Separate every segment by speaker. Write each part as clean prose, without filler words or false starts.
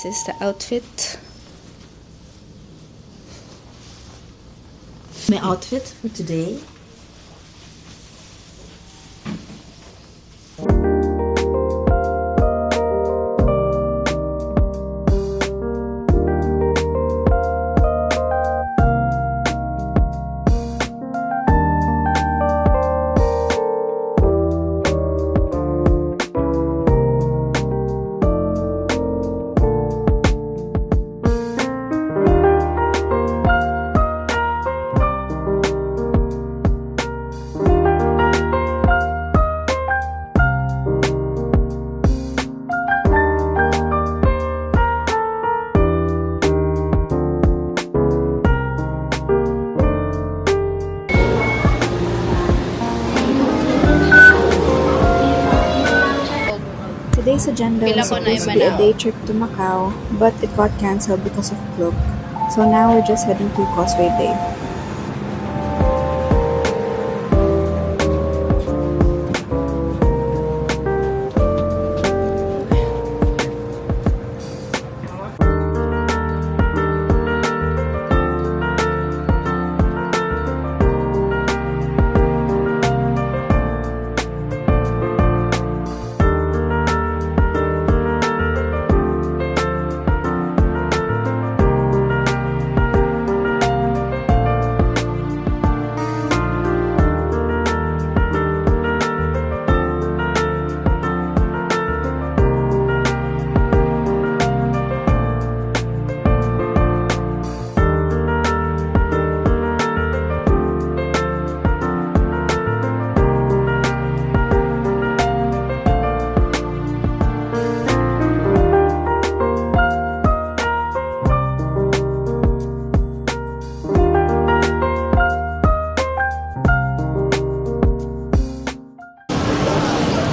Speaker 1: this is the outfit.
Speaker 2: My outfit for today.
Speaker 3: Today's agenda was supposed to be a day trip to Macau, but it got cancelled because of Klook. So now we're just heading to Causeway Bay.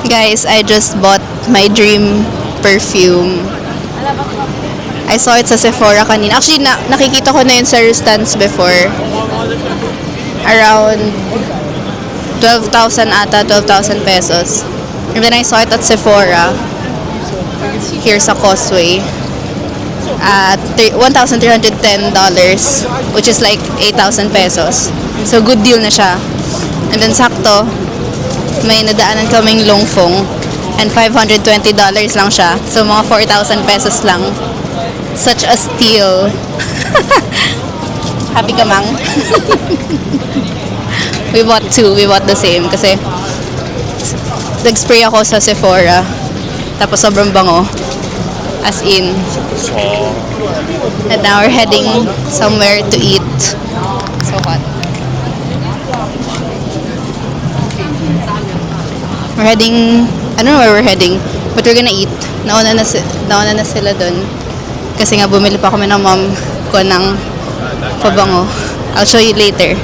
Speaker 1: Guys, I just bought my dream perfume. I saw it sa Sephora kanina. Actually, nakikita ko na yun sa stands before. Around 12,000 ata, 12,000 pesos. And then I saw it at Sephora here sa Causeway at $1,310, which is like 8,000 pesos. So, good deal na siya. And then, sakto, may nadaanan kaming Longfong and $520 lang siya. So, mga 4,000 pesos lang. Such a steal. Happy ka, Mang? We bought two. We bought the same kasi nag-spray ako sa Sephora. Tapos sobrang bango. As in. And now we're heading somewhere to eat. So hot. We're heading, I don't know where we're heading, but we're gonna eat. Nauna na sila dun. Kasi nga bumili pa kami ng mom ko ng pabango. I'll show you later.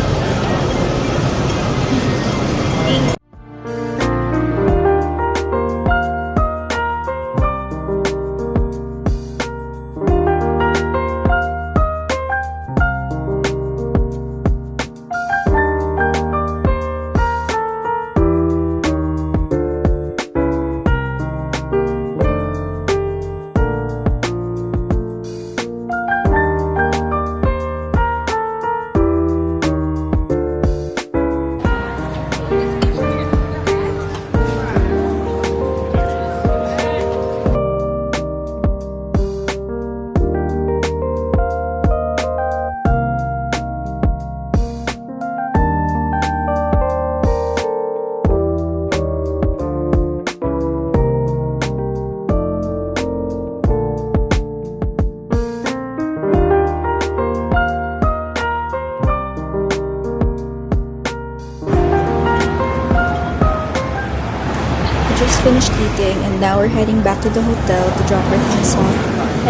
Speaker 3: Finished eating and now we're heading back to the hotel to drop our things off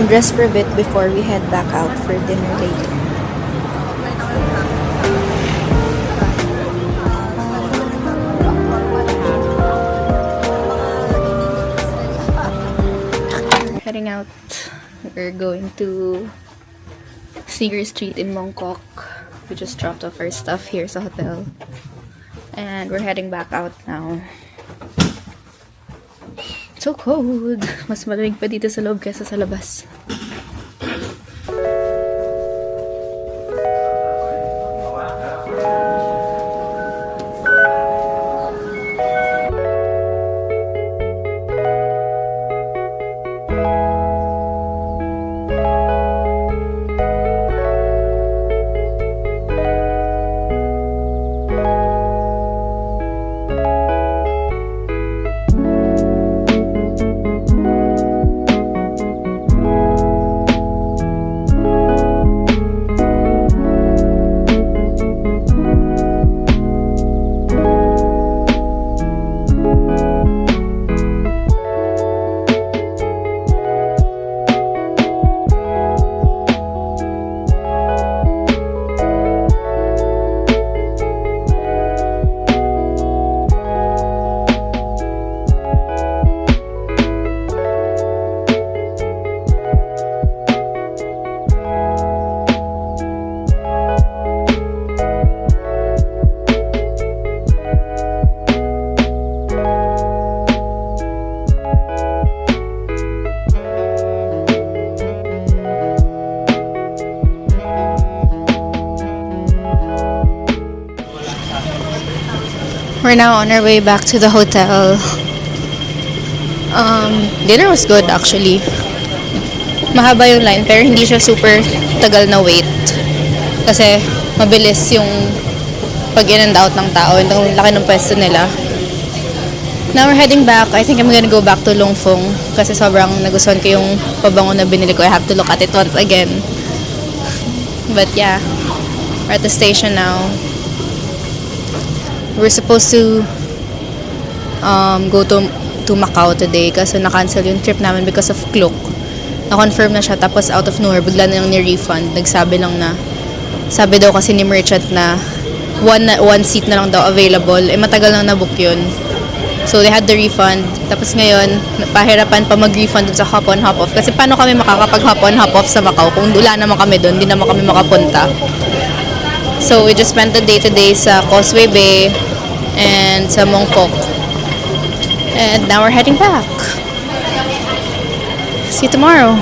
Speaker 3: and rest for a bit before we head back out for dinner later.
Speaker 1: Heading out. We're going to Seeger Street in Mongkok. We just dropped off our stuff here sa hotel. And we're heading back out now. So cold. Mas malamig pa dito sa loob kaysa sa labas. We're now on our way back to the hotel. Dinner was good actually. Mahaba yung line pero hindi siya super tagal na wait. Kasi mabilis yung pag in and out ng tao. Yung laki ng pwesto nila. Now we're heading back. I think I'm gonna go back to Longfong kasi sobrang nagustuhan ko yung pabango na binili ko. I have to look at it once again. But yeah, we're at the station now. We're supposed to go to Macau today kasi na-cancel yung trip namin because of Klook. Na-confirm na siya tapos out of nowhere bigla na lang ni-refund. Nagsabi lang na sabi daw kasi ni merchant na one seat na lang daw available. Matagal lang na-book yun. So, they had the refund. Tapos ngayon, pahirapan pa mag-refund dun sa hop-on, hop-off. Kasi paano kami makakapag-hop-on, hop-off sa Macau kung wala naman kami dun, hindi naman kami makapunta. So, we just spent the day today sa Causeway Bay and sa Mongkok. And now we're heading back. See you tomorrow.